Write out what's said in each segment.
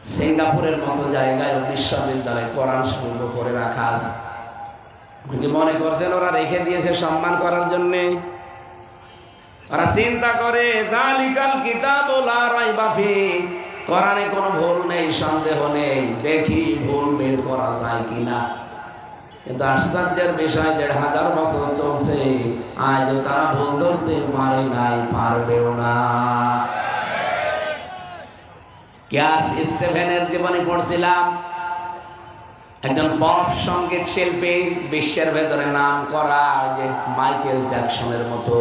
সিঙ্গাপুরের মতো জায়গায় বিশ্ববিদ্যালয়ে কোরআন শরীফ করে রাখা আছে। আপনি মনে করছেন ওরা রেখে দিয়েছে সম্মান করার জন্যে? ওরা চিন্তা করে যালিকাল কিতাবু লা রাইবা ফিহি, কোরআনে কোনো ভুল নেই, সন্দেহ নেই, দেখি ভুল বের করা যায় কিনা। কিন্তু আশ্চর্যের বিষয় ১৫০০ বছর চলছে, আজও তারা ভুল ধরতে পারে নাই, পারবেও না। ক্যাস স্টিভেনের জীবনী পড়ছিলাম। একজন পপ সঙ্গীত শিল্পী, বিশ্বের ভেতরে নাম করা, যে মাইকেল জ্যাকসনের মতো।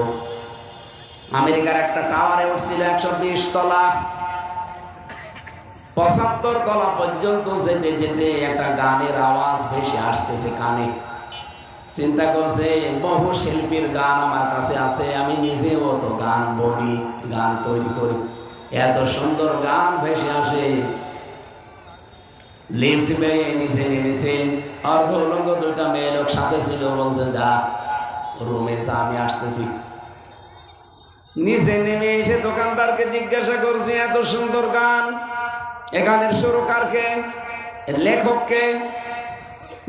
আমেরিকার একটা টাওয়ারে উঠছিল ১২০ তলা, ৭৫ তলা পর্যন্ত যেতে যেতে একটা গানের আওয়াজ ভেসে আসতেছে কানে। চিন্তা করছে বহু শিল্পীর গান আমার কাছে আছে, আমি নিজেও তো গান বলি, গান তৈরি করি, এত সুন্দর গান ভেসে আসে। লিফট বেয়ে নিচে নেমেছে, অর্ধ উলঙ্গ ২টা মেয়ে লোক সাথে ছিল, বলছে যা রুমে যা, আমি আসতেছি। নিচে নেমে এসে দোকানদারকে জিজ্ঞাসা করছি এত সুন্দর গান, এ গানের সুরকারকে, লেখককে?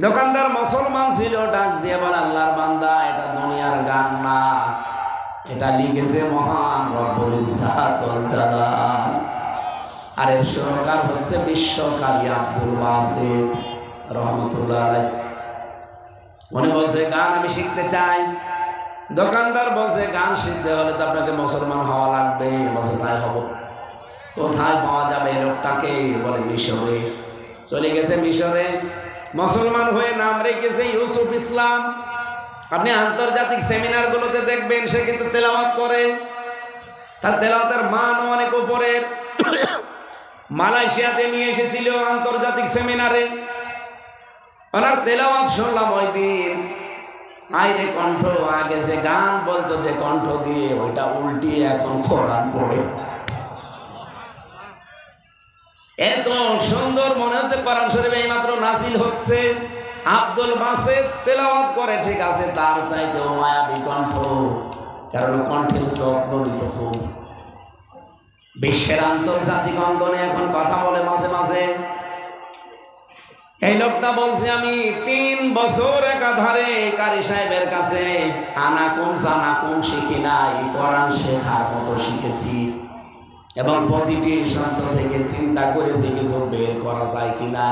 দোকানদার মুসলমান ছিল, ডাক দিয়ে বলে আল্লাহর বান্দা, এটা দুনিয়ার গান না, এটা লিখেছে মহান রব্বুল ইজ্জাত ওয়াল জালাল, আর এর সুরকার হচ্ছে বিশ্বকবি আব্দুল বাসিত রহমতুল্লাহ আলাইহি। উনি বলছে গান আমি শিখতে চাই। দোকানদার বলছে গান শিখতে হলে তো আপনাকে মুসলমান হওয়া লাগবে। বলছে তাই হব। কোথায় পাওয়া যাবে লোকটাকে? বলে মিশরে। চলে গেছে মিশরে, মুসলমান হয়ে নাম রেখেছে ইউসুফ ইসলাম। আপনি আন্তর্জাতিক সেমিনারগুলোতে দেখবেন সে কিন্তু তেলাওয়াত করে, তার তেলাওয়াতের মানও অনেক উপরের। মালয়েশিয়াতে নিয়ে এসেছিল আন্তর্জাতিক সেমিনারে, ওনার তেলাওয়াত শুনলাম ওই দিন। আইরে কণ্ঠ, আগে যে গান বলতো যে কণ্ঠ দিয়ে, ওইটা উল্টিয়ে এখন কোরআন পড়ে। এত সুন্দর মনে হচ্ছে কোরআন শরীফ এইমাত্র নাজিল হচ্ছে। আব্দুল বাসিত তেলাওয়াত করে, ঠিক আছে, তার চাইতেও মায়াবী কণ্ঠ, কারণ কণ্ঠের যত্ন দিত খুব। বিশ্বের আন্তর্জাতিক অঙ্গনে এখন কথা বলে মাঝে মাঝে। এই লোকটা বলছে আমি ৩ বছর একাধারে কারি সাহেবের কাছে আনাকুম জানাকুম শিখি নাই, কোরআন শেখার মতো শিখেছি, এবং প্রতিটি শব্দ থেকে চিন্তা করেছি কিছু বের করা যায় কিনা।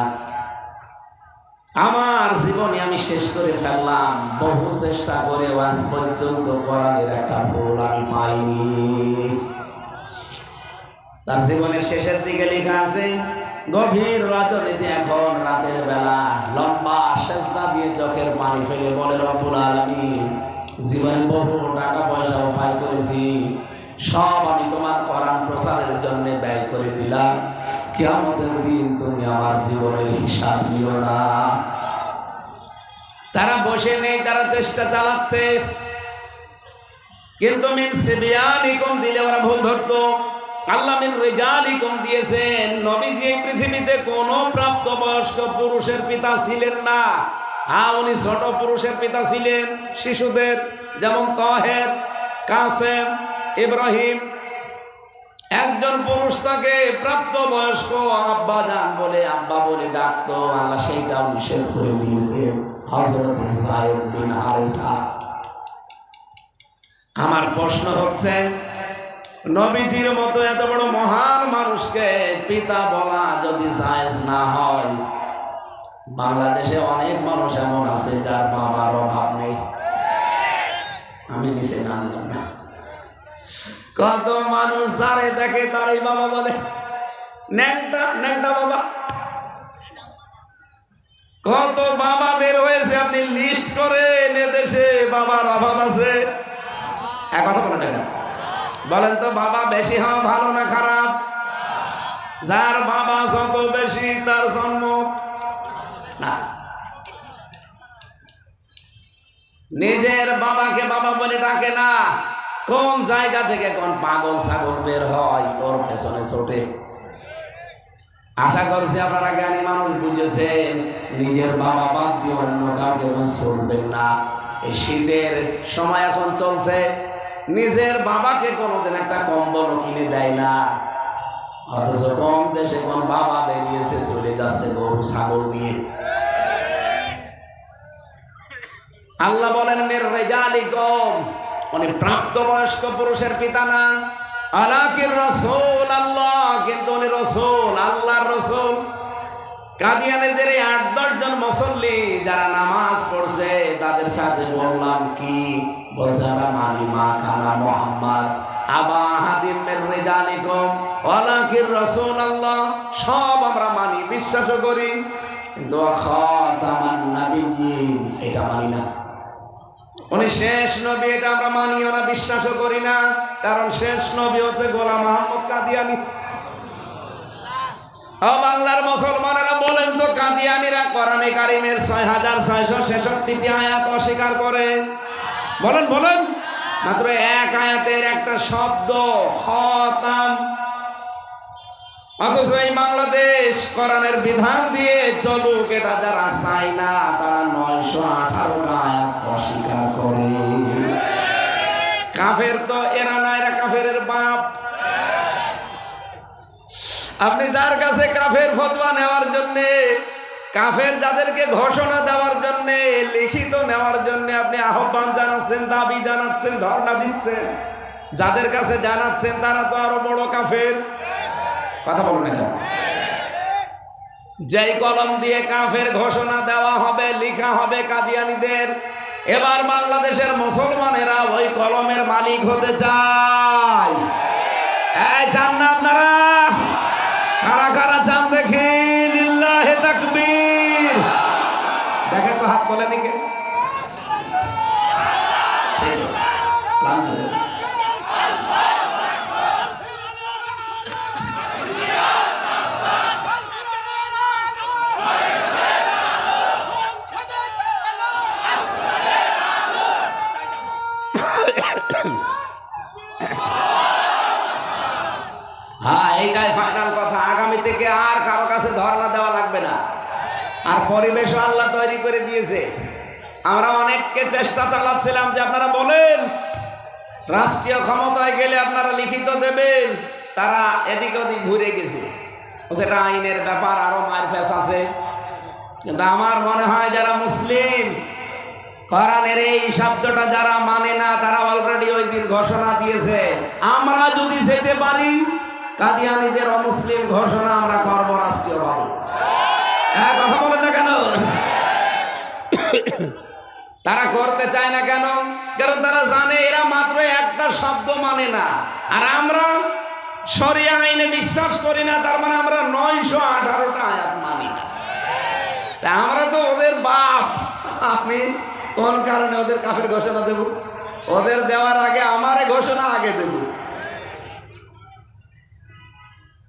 আমার জীবনে আমি শেষ করে ফেললাম, বহু চেষ্টা করে আজ পর্যন্ত কোরআনের একটা ভুল আমি পাইনি। তার জীবনের শেষের দিকে লেখা আছে, গভীর রজনীতে এখন রাতের বেলা লম্বা সেজদা দিয়ে চোখের পানি ফেলে বলে রব্বুল আলামিন, জীবনে বহু টাকা পয়সা উপায় করেছি, সব আমি তোমার কোরআন প্রচারের জন্য ব্যয় করে দিলাম, কিয়ামতের দিন তুমি আমার জীবনের হিসাব দিও না। তারা বসে নেই, তারা চেষ্টা চালাচ্ছে, কিন্তু মিন সিবিয়ানিকুম দিলে ওরা ভুল ধরতো। আল্লাহ মিন রিজালিকুম দিয়েছেন। নবীজি এই পৃথিবীতে কোন প্রাপ্তবয়স্ক পুরুষের পিতা ছিলেন না। উনি ছোট পুরুষের পিতা ছিলেন, শিশুদের, যেমন তাহের, কাসেম, ইব্রাহিম। একজন পুরুষ তাকে প্রাপ্তবয়স্ক আব্বা জান বলে, আব্বা বলে ডাকতো, আল্লাহ সেইটাও নিষেধ করে দিয়েছে। হযরত যায়েদ বিন হারেসা। আমার প্রশ্ন হচ্ছে, নবীজির মতো এত বড় মহান মানুষকে পিতা বলা যদি জায়েজ না হয়, বাংলাদেশে অনেক মানুষ এমন আছে যার বাবার অভাব নেই। আমি নিচে নামলাম না। কত মানুষ যারে দেখে তারই বাবা বলে, ন্যাংটা ন্যাংটা বাবা। কত বাবা বের হয়েছে, আপনি লিস্ট করেন, এদেশে বাবার অভাব আছে? এক কথা বলেন না, বলেন তো, বাবা বেশি হওয়া ভালো না খারাপ? যার বাবা যত বেশি তার জন্ম না। নিজের বাবাকে বাবা বলে ডাকে না, কোন জায়গা থেকে কোন পাগল ছাগল বের হয় ওর পেছনে ছোটে। আশা করছি আপনারা জ্ঞানী মানুষ বুঝেছেন, নিজের বাবা বাদ দিয়ে অন্য কাউকে চলবেন না। এই শীতের সময় এখন চলছে, নিজের বাবাকে কোনোদিন একটা কম্বল কিনে দেয় না। অথচ কম দেশে কোন বাবা বেরিয়েছে চলে যাচ্ছে গরু ছাগল নিয়ে। আল্লাহ বলেন মিররিজালিকুম, উনি প্রাপ্তবয়স্ক পুরুষের পিতা না। আলাকির রাসূল আল্লাহ, কিন্তু উনি রাসূল, আল্লাহর রাসূল। কাদিয়ানীদের এই ৮-১০ জন মুসল্লি যারা নামাজ পড়ছে তাদের সাথে বললাম কি, বলছে আমরা মানি মা কানা মুহাম্মদ আবা আহাদিম মির রিজালিকুম ওয়ালাকির রাসূল আল্লাহ, সব আমরা মানি, বিশ্বাসও করি, কিন্তু খাতামান নাবিয়্যিন এটা মানি না। উনি শেষ নবী এটা আমরা মানিও না, বিশ্বাসও করি না, কারণ শেষ নবী হচ্ছে গোলাম মোহাম্মদ কাদিয়ানী। বাংলার মুসলমানেরা বলেন তো, কাদিয়ানীরা কোরআনে কারিমের ৬৬৬৬টি আয়াত অস্বীকার করে। বলেন বলেন, মাত্র এক আয়াতের একটা শব্দ খতাম। অথচ এই বাংলাদেশ কোরআনের বিধান দিয়ে চলুক এটা যারা চায় না, তারা ৯১৮টা আয়াত অস্বীকার করে। কাফের তো এরা না, এরা কাফেরের বাপ। আপনি যার কাছে কাফের ফতোয়া নেওয়ার জন্য, কাফের যাদেরকে ঘোষণা দেওয়ার জন্য, লিখিত নেওয়ার জন্য আপনি আহ্বান জানাচ্ছেন, দাবি জানাচ্ছেন, ধর্ণা দিচ্ছেন, যাদের কাছে জানাচ্ছেন তারা তো আরো বড় কাফের। কথা বলুন না, যেই কলম দিয়ে কাফের ঘোষণা দেওয়া হবে, লিখা হবে কাদিয়ানীদের, এবার বাংলাদেশের মুসলমানেরা ওই কলমের মালিক হতে চায়। এই চান না আপনারা? কারা কারা চান দেখি? লিল্লাহি তাকবীর। দেখেন তো হাত বলে নিকে। হ্যাঁ, এইটাই ফাইনাল কথা। আগামী থেকে আর কারো কাছে ধর্ণা দেওয়া লাগবে না। আর পরিবেশও আল্লাহ তৈরি করে দিয়েছে। আমরা অনেককে চেষ্টা চালাচ্ছিলাম যে আপনারা বলেন, রাষ্ট্রীয় ক্ষমতায় গেলে আপনারা লিখিত দেবেন, তারা এদিক ওদিক ঘুরে গেছে, যেটা আইনের ব্যাপার, আরো মার পেশ আছে। কিন্তু আমার মনে হয় যারা মুসলিম, কোরআনের এই শব্দটা যারা মানে না, তারা অলরেডি ওই দিন ঘোষণা দিয়েছে। আমরা যদি যেতে পারি, কাদিয়ানীদের অমুসলিম ঘোষণা আমরা করব রাষ্ট্রীয়ভাবে। কথা বলেন না কেন? তারা করতে চায় না কেন? কারণ তারা জানে এরা মাত্র একটা শব্দ মানে না, আর আমরা শরিয়া আইনে বিশ্বাস করি না, তার মানে আমরা ৯১৮টা আয়াত মানি না। আমরা তো ওদের বাপ, আমি কোন কারণে ওদের কাফের ঘোষণা দেব? ওদের দেওয়ার আগে আমারে ঘোষণা আগে দেব।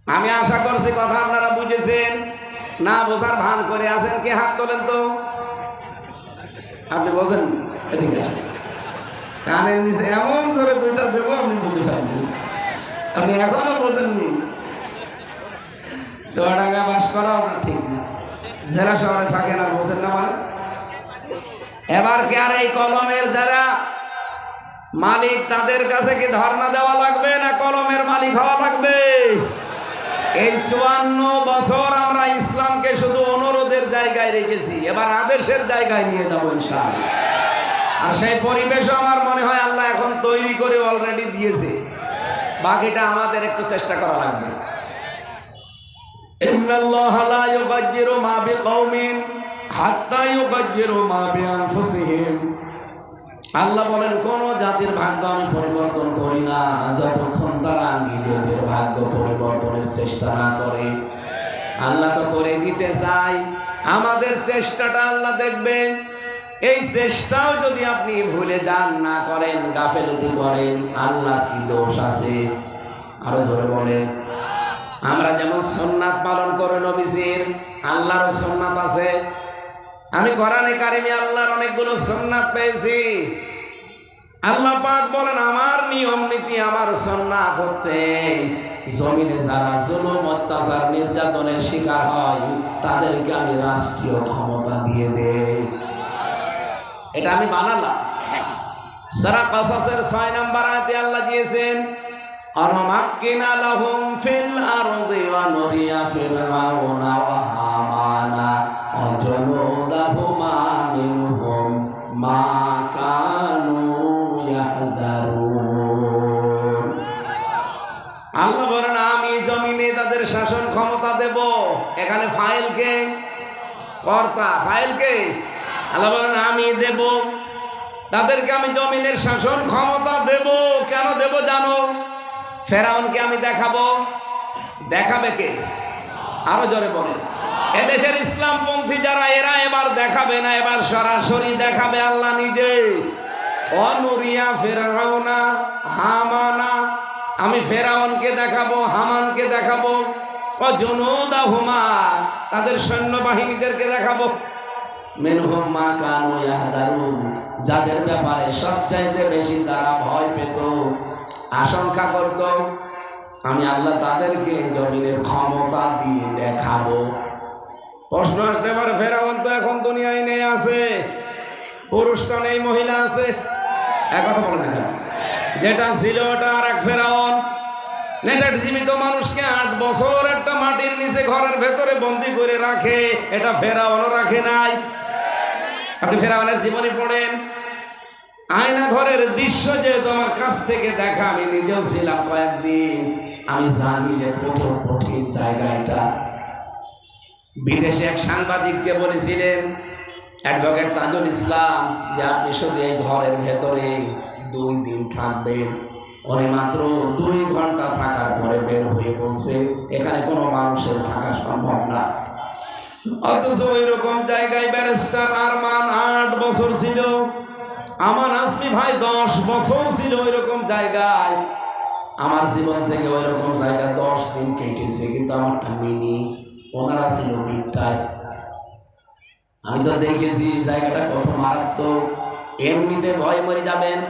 আমি আশা করছি কথা আপনারা বুঝেছেন। না বোঝার ভান করে আছেন কে? হাত তোলেন তো। আপনি বোঝেন? এদিকে কানের নিচে এমন জোরে দুইটা দেবো আপনি বুঝতে পারেন। আপনি এখনো বোঝেননি। চুয়াডাঙ্গা বাস করা আপনার ঠিক না, জেলা শহরে থাকেন আর বোঝেন না মানে। এবার কি আর এই কলমের যারা মালিক তাদের কাছে কি ধর্ণা দেওয়া লাগবে না কলমের মালিক হওয়া লাগবে? এই ৫৪ বছর আমরা ইসলামকে শুধু অনুরোধের জায়গায় রেখেছি, এবার আদেশের জায়গায় নিয়ে যাবো ইনশাআল্লাহ। আর সেই পরিবেশও আমার মনে হয় আল্লাহ এখন তৈরি করে অলরেডি দিয়েছে, বাকিটা আমাদের একটু চেষ্টা করা লাগবে। ইন্নাল্লাহা লা ইউগায়্যিরু মা বিকওমিন হাত্তা ইউগায়্যিরু মা বিআনফুসিহিম। আল্লাহ বলেন, কোন জাতির ভাগ্য আমি পরিবর্তন করি না যতক্ষণ তারা নিজেদের ভাগ্য পরিবর্তনের চেষ্টা না করে। আল্লাহ তো করে দিতে চাই, আমাদের চেষ্টাটা আল্লাহ দেখবেন। এই চেষ্টাও যদি আপনি ভুলে যান, না করেন, গাফেলতি করেন, আল্লাহ কি দোষ আছে? আরো জোরে বলেন। আমরা যেমন সুন্নাত পালন করে নবীজির, আল্লাহর সুন্নাত আছে। আমি কোরআনে কারিমে আল্লাহর অনেকগুলো সুন্নাত পেয়েছি। আল্লাহ পাক বলেন, আমার নিয়ম নীতি, আমার সুন্নাত হচ্ছে জমিনে যারা জুলুম, অত্যাচার, নির্যাতনের শিকার হয় তাদেরকে আমি রাষ্ট্রীয় ক্ষমতা দিয়ে দেই। এটা আমি বানালাম। সূরা কাসাসের ৬ নম্বর আয়াতে আল্লাহ দিয়েছেন, অনুমাক্কিনা লাহুম ফিল আরদি ওয়া নুরিয়া ফিরআউনা ওয়া হামানা ওয়া জুনুদাহুমা মিনহুম মা কানু ইয়াহযারুন। আল্লাহ বলেন আমি জমিনে তাদের শাসন ক্ষমতা দেব। এখানে ফাইল কে? কর্তা। ফাইল কে? আল্লাহ বলেন আমি দেব তাদেরকে, আমি জমিনের শাসন ক্ষমতা দেব। কেন দেব জানো? ফেরাউনকে আমি দেখাবো। দেখাবে কে? আরো জোরে বলেন। এদেশের ইসলামপন্থী যারা, এরা এবার দেখাবে না, এবার সরাসরি দেখাবে আল্লাহ নিজে। অনুরিয়া ফিরআউনা হামানা, আমি ফেরাউনকে দেখাবো, হামানকে দেখাবো, ও জুনুদাহুমা, তাদের সৈন্যবাহিনীদেরকে দেখাবো, মিনহুম মা কানু ইয়াহযারুন, যাদের ব্যাপারে সবচাইতে বেশি তারা ভয় পেত, আশঙ্কা করত, আমি আল্লাহ তাদেরকে জমিনের ক্ষমতা দিয়ে দেখাবো। প্রশ্ন আসতে পারে, ফেরাউন তো এখন দুনিয়ায় নেই, আছে, পুরুষটা নেই, মহিলা আছে, এক কথা বলে না কেন? যেটা ছিল ওটা আর এক ফেরাউন। এটা জীবিত মানুষকে 8 বছর একটা মাটির নিচে ঘরের ভেতরে বন্দি করে রাখে, এটা ফেরাউনও রাখে নাই। আপনি ফেরাউনের জীবনী পড়েন, আয়না ঘরের দৃশ্য যে তোমার কাছ থেকে দেখা, আমি নিজেও ছিলাম কয়েকদিন, আমি জানি যে কত কঠিন জায়গা এটা। বিদেশে এক সাংবাদিককে বলেছিলেন অ্যাডভোকেট তাজুল ইসলাম যে আপনি শুধু এই ঘরের ভেতরে 2 দিন থাকবেন। উনি মাত্র 2 ঘন্টা থাকার পরে বের হয়ে বলছে এখানে কোনো মানুষের থাকা সম্ভব না। অথচ ওইরকম জায়গায় ব্যারিস্টার আরমান 8 বছর ছিল, আমার আসমি ভাই 10 বছর ছিল ওইরকম জায়গায়। আমার জীবন থেকে ওইরকম জায়গা 10 দিন কেটেছে, কিন্তু আমারটা মিনি, ওনারা ছিল বিগটায়। আমি তো দেখেছি জায়গাটা কত মারাত্মক। এমনিতে ভয় মরে যাবেন,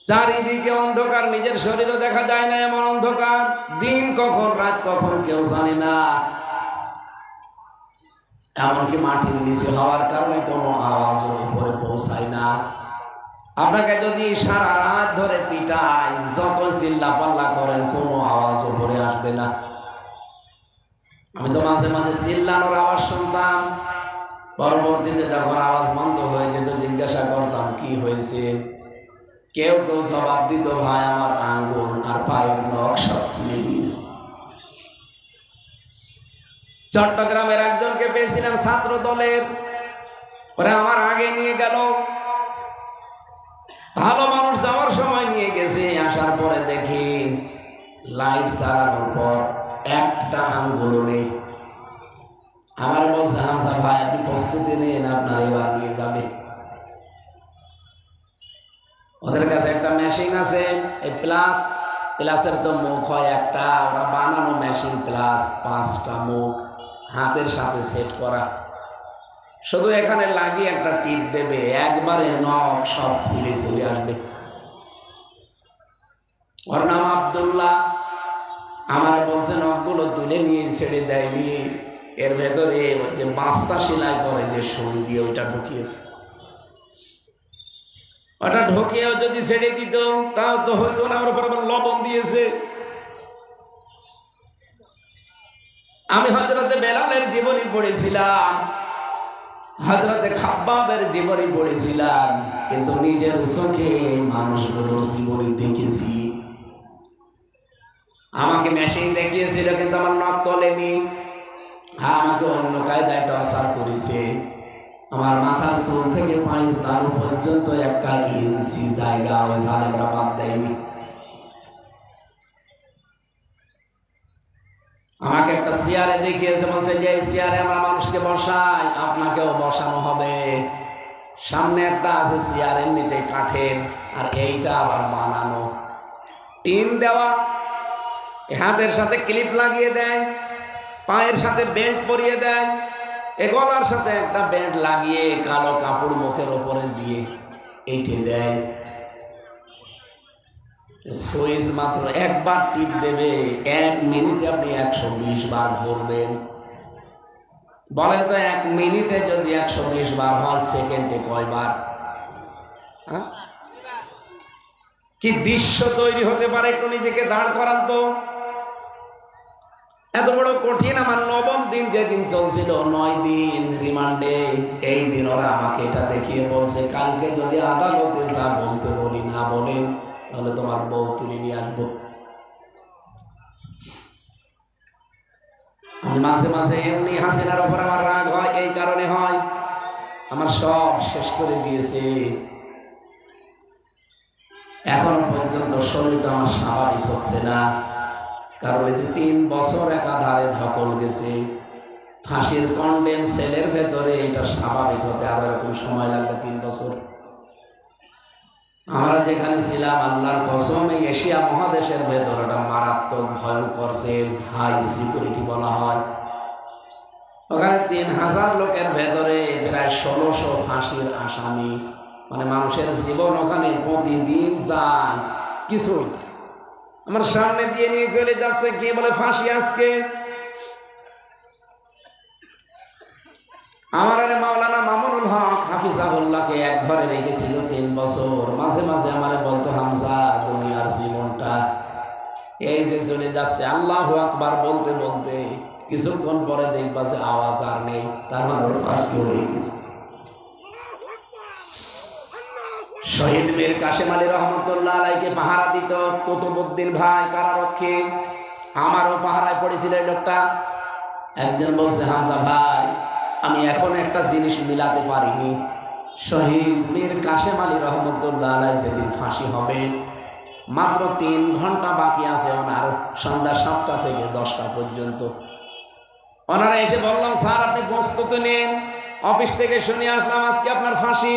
চারিদিকে অন্ধকার, নিজের শরীরও দেখা যায় না, এমন অন্ধকার, দিন কখন রাত কখন কেউ জানে না। এমনকি মাটির নিচে হওয়ার কারণে কোনো আওয়াজও উপরে পৌঁছায় না। আপনাকে যদি সারা রাত ধরে পিটায়, যত চিল্লা পাল্লা করেন, কোনো আওয়াজ উপরে আসবে না। আমি তো মাঝে মাঝে চিল্লানোর আওয়াজ শুনতাম, পরবর্তীতে যখন আওয়াজ বন্ধ হয়ে যেত জিজ্ঞাসা করতাম কি হয়েছে। কেউ কেউ জবাব দিত, ভাই আমার আঙ্গুল আর পায়ের নখ সব খুলে গিয়েছে। চট্টগ্রামের একজনকে পেয়েছিলাম ছাত্র দলের, ওরা আমার আগে নিয়ে গেল, ভালো মানুষ, যাওয়ার সময় নিয়ে গেছে, আসার পরে দেখি লাইট জ্বালানোর পর একটা আঙ্গুল নেই। আমার বলছে হামজা ভাই আপনি প্রস্তুতি নিন, আপনার এবার নিয়ে যাবে। ওদের কাছে একটা মেশিন আছে, এই প্লাসের তো মুখ হয় একটা, ওরা বানানো মেশিন, প্লাস 5টা মুখ হাতের সাথে সেট করা, শুধু এখানে লাগিয়ে একটা টিপ দেবে, একবারে নখ সব খুলে চলে আসবে। ওর নাম আব্দুল্লাহ। আমার বলছে নখগুলো তুলে নিয়ে ছেড়ে দেয়নি, এর ভেতরে যে বাস্তা সেলাই করে যে সুই দিয়ে ওইটা ঢুকিয়েছে, ওটা ঢুকিয়েও যদি ছেড়ে দিত তাও তো হইতো না, ওর উপর আবার লবণ দিয়েছে। আমি হযরতে বেলালের জীবনী পড়েছিলাম, হযরতে খাব্বাবের জীবনী পড়েছিলাম, কিন্তু নিজের চোখে মানুষগুলোর জীবনী দেখেছি। আমাকে মেশিন দেখিয়েছিল কিন্তু আমার নখ তোলেনি। হ্যাঁ, আমাকে অন্য কায়দায় টর্চার করেছে। আমার মাথার চুল থেকে পায়ের তালু পর্যন্ত 1 ইঞ্চি জায়গা ওই জালেমরা বাদ দেয়নি। আমাকে একটা চেয়ারে দেখিয়েছে, বলছে যে এই চেয়ারে আমরা মানুষকে বসাই, আপনাকেও বসানো হবে। সামনে একটা আছে চেয়ার এমনিতে কাঠের, আর এইটা আবার বানানো, টিন দেওয়া, হাতের সাথে ক্লিপ লাগিয়ে দেয়, পায়ের সাথে বেল্ট পরিয়ে দেয়, এ গলার সাথে একটা বেল্ট লাগিয়ে কালো কাপড় মুখের ওপরে দিয়ে এঁটে দেয়। সুইচ মাত্র একবার টিপ দেবে, 1 মিনিটে আপনি 120 বার ঘুরবেন। বলেন তো 1 মিনিটে যদি 120 বার হয়, সেকেন্ডে কয়বার? কি দৃশ্য তৈরি হতে পারে, একটু নিজেকে দাঁড় করান তো। এত বড় কঠিন। আমার 9ম দিন যেদিন চলছিল, 9 দিন রিমান্ডে, এই দিন ওরা আমাকে এটা দেখিয়ে বলছে, কালকে যদি আদালতে যা বলতে বলি না বলেন তাহলে তোমার বউ তুলে নিয়ে আসবো। মাঝে মাঝে এমনি হাসিনার উপর আমার রাগ হয়, এই কারণে হয়, আমার সব শেষ করে দিয়েছে। এখন পর্যন্ত শরীরটা আমার স্বাভাবিক হচ্ছে না, কারণ এই যে 3 বছর একাধারে ধকল গেছে ফাঁসির কন্ডেম সেলের ভেতরে, এটা স্বাভাবিক হতে আবার এরকম সময় লাগবে 3 বছর। আমরা যেখানে ছিলাম, আল্লাহর কসম, এই এশিয়া মহাদেশের ভেতর একটা মারাত্মক ভয়ঙ্কর জেল, হাই সিকিউরিটি বলা হয়। ওখানে 3000 লোকের ভেতরে প্রায় 1600 ফাঁসির আসামি, মানে মানুষের জীবন ওখানে প্রতিদিন যায়। কিছু আমার সামনে দিয়ে নিয়ে চলে যাচ্ছে, কি বলে ফাঁসি আজকে। আমার মাওলানা মামুনুল হক হাফিজাহুল্লাহকে এক ঘরে রেখেছিল 3 বছর। মাঝে মাঝে আমারে বলতো, হামজা, দুনিয়ার জীবনটা এই যে চলে যাচ্ছে, আল্লাহু আকবার বলতে বলতে কিছুক্ষণ পরে দেখবা যে আওয়াজ আর নেই, তার মানে ওর ফাঁসি হয়ে গেছে। শহীদ মীর কাশেম আলী রহমতুল্লাহ আলাইকে পাহারা দিত কুতুবউদ্দিন ভাই কারারক্ষী। আমারও পাহারায় পড়েছিল এই লোকটা। একদিন বলছে, হামজা ভাই, আমি এখন একটা জিনিস মিলাতে পারিনি। শহীদ মীর কাশেম আলী রহমতুল্লাহ আলাই যেদিন ফাঁসি হবে, মাত্র 3 ঘন্টা বাকি আছে ওনার, সন্ধ্যা 7টা থেকে 10টা পর্যন্ত। ওনারা এসে বললাম, স্যার আপনি প্রস্তুতি নিন, অফিস থেকে শুনে আসলাম আজকে আপনার ফাঁসি।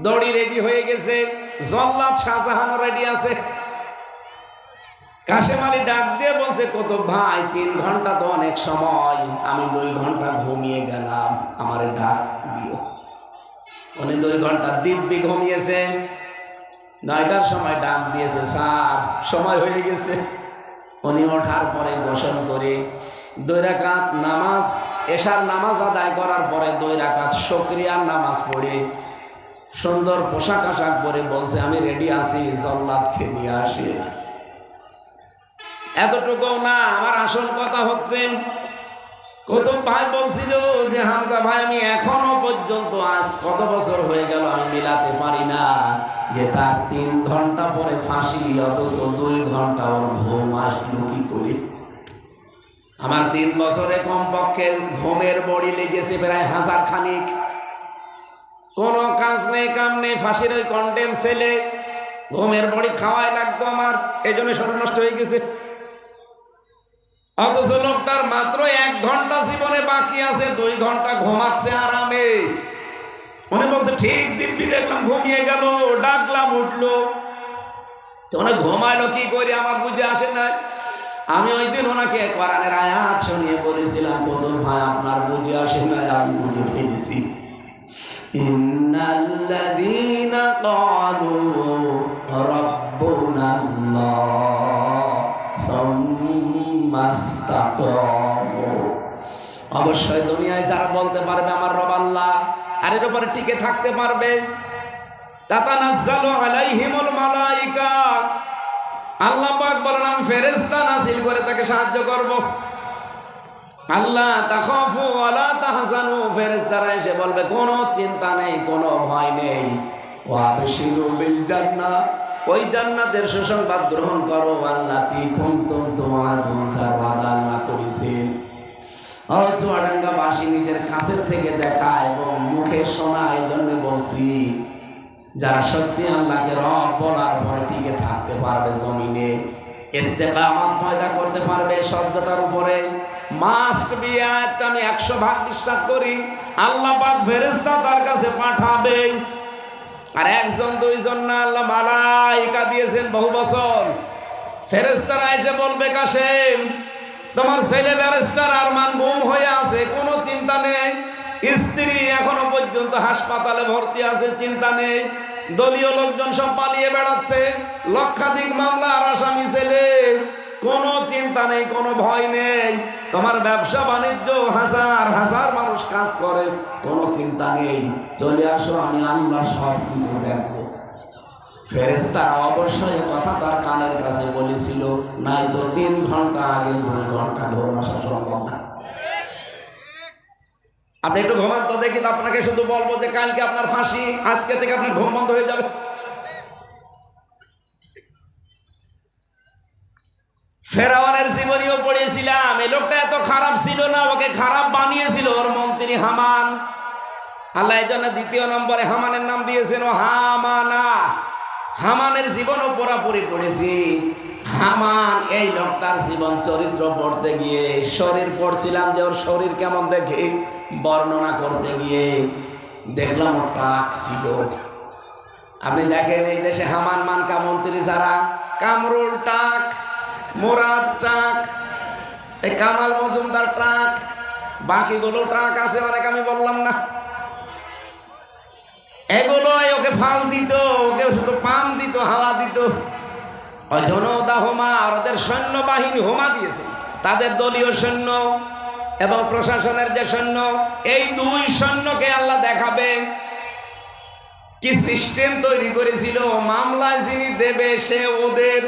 দড়ি রেডি হয়ে গেছে, জল্লাদ শাহজাহান রেডি আছে। কাশেম আলী ডাক দিয়ে বলছে, কত ভাই, 3 ঘন্টা তো অনেক সময়, আমি 2 ঘন্টা ঘুমিয়ে গেলাম, আমারে ডাক দিও। উনি 2 ঘন্টা দিব্যি ঘুমিয়েছে। 9টার সময় ডাক দিয়েছে, স্যার সময় হয়ে গেছে। উনি ওঠার পরে গোসল করে 2 রাকাত নামাজ, এশার নামাজ আদায় করার পরে 2 রাকাত শুকরিয়ার নামাজ পড়ে সুন্দর পোশাক আশাক পরে বলছে, আমি রেডি আছি, জল্লাদকে নিয়ে আসি। এতটুকু না, আমার আসল কথা হচ্ছে, কত ভাই বলছিল যে, হামজা ভাই, আমি এখনো পর্যন্ত, আজ কত বছর হয়ে গেল, আমি মিলাতে পারি না যে তার 3 ঘন্টা পরে ফাঁসি, অথচ 2 ঘন্টা ওর ঘুম আসলো কি করে। আমার 3 বছরে কমপক্ষে ঘুমের বড়ি লেগেছে প্রায় 1000 খানিক। কোনো কাজ নেই, কাম নেই, ফাঁসির ওই কন্ডেম সেলে ঘুমের বড়ি খাওয়াই লাগতো আমার, এই জন্য শরীর নষ্ট হয়ে গেছে। অথচ লোকটার মাত্র 1 ঘন্টা জীবনে বাকি আছে, 2 ঘন্টা ঘুমাচ্ছে আরামে। উনি বলছে, ঠিক দিব্যি দেখলাম ঘুমিয়ে গেল, ডাকলাম উঠলো। তো উনি ঘুমাইলো কি করে আমার বুঝে আসে না। আমি ওই দিন ওনাকে কোরআনের আয়াত শুনিয়ে বলেছিলাম, বদল ভাই আপনার বুঝে আসে না, আমি বুঝে ফেলেছি। ইন্নাল্লাযীনা ক্বালু রাব্বুনাল্লাহ সুম্মা ইসতাকামু, অবশ্যই দুনিয়ায় যারা বলতে পারবে আমার রব আল্লাহ, আর এর উপরে টিকে থাকতে পারবে, তাতানাজ্জালু আলাইহিমুল মালায়েকা, আল্লাহ পাক বলেন আমি ফেরেশতা নাযিল করে তাকে সাহায্য করব। আল্লাহ তাখাফু ওয়ালা তাহজানু, ফেরেশতারা এসে বলবে কোনো চিন্তা নেই, কোনো ভয় নেই। ওয়া আবশিরু বিল জান্নাহ, ওই জান্নাতের সুসংবাদ গ্রহণ করো, আল্লাতী কুনতুম তুআদুন, যার ওয়াদা আল্লাহ করেছেন। চুয়াডাঙ্গাবাসী নিজের কাছের থেকে দেখা এবং মুখে শোনা, এই জন্য বলছি, যারা সত্যি আল্লাহকে রব বলার পরে টিকে থাকতে পারবে, জমিনে ইস্তেকামত পয়দা করতে পারবে শব্দটার উপরে, মাস্ট বি, একটা আমি 100% বিশ্বাস করি, আল্লাহ পাক ফেরেশতা তার কাছে পাঠাবে। আর 1 জন 2 জন না, আল্লাহ মালায়েকা দিয়েছেন বহু বছর। ফেরেশতারা এসে বলবে, কাশেম তোমার ছেলে ব্যারিস্টার আরমান গুম হয়ে আছে, কোনো চিন্তা নেই। স্ত্রী এখনো পর্যন্ত হাসপাতালে ভর্তি আছে, চিন্তা নেই। দলীয় লোকজন সব পালিয়ে বেড়াচ্ছে, লক্ষাধিক মামলার আসামি ছেলে, কোনো চিন্তা নেই, কোনো ভয় নেই। তোমার ব্যবসা বাণিজ্য, হাজার হাজার মানুষ কাজ করে, কোনো চিন্তা নেই। চলে আসো, আমি আল্লাহ সব কিছু দেখবো। ফেরেশতারা অবশ্যই কথা তার কানের কাছে বলেছিল, নাই তো 3 ঘন্টা আগে 2 ঘন্টা ঘুম আসা সম্ভব না। আপনি একটু ঘুমান তো দেখি, তো আপনাকে শুধু বলবো যে কালকে আপনার ফাঁসি, আজকে থেকে আপনার ঘুম বন্ধ হয়ে যাবে। ফেরাউনের জীবনীও পড়েছিলাম, এই লোকটা এত খারাপ ছিল না, ওকে খারাপ বানিয়েছিল ওর মন্ত্রী হামান। আল্লাহ এই জন্য 2 নম্বরে হামানের নাম দিয়েছেন হামানা। হামানের জীবনও পুরাপুরি পড়েছি। হামান এই লোকটার জীবন চরিত্র পড়তে গিয়ে, শরীর পড়ছিলাম যে ওর শরীর কেমন দেখে বর্ণনা করতে গিয়ে দেখলাম ওর টাক ছিল। আপনি দেখেন এই দেশে হামান মানকা মন্ত্রী যারা, কামরুল টাক, মুরাদ টাক, এই কামাল মজুমদার টাক, বাকিগুলো টাক আছে অনেক, আমি বললাম না। এগুলো ওকে ফাল দিত, ওকে শুধু পাম দিত, হাওয়া দিত। জনতা হোমা আর ওদের সৈন্যবাহিনী হোমা দিয়েছে, তাদের দলীয় সৈন্য এবং প্রশাসনের যে সৈন্য, এই 2 সৈন্যকে আল্লাহ দেখাবে কি সিস্টেম তৈরি করেছিল। মামলায় যিনি দেবে সে ওদের,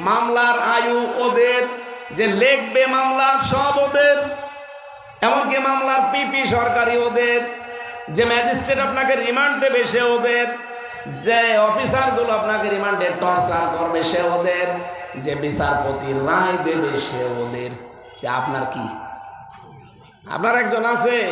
মামলার আয়ু ওদের, যে লিখবে মামলা সব ওদের, এমনকি মামলার পিপি সরকারি ওদের, যে ম্যাজিস্ট্রেট আপনাকে রিমান্ড দেবে সে ওদের, যে অফিসারগুলো আপনাকে রিমান্ডে টর্চার করবে সে ওদের, যে বিচারপতি রায় দেবে সে ওদের। আপনার কি? আপনার একজন আছে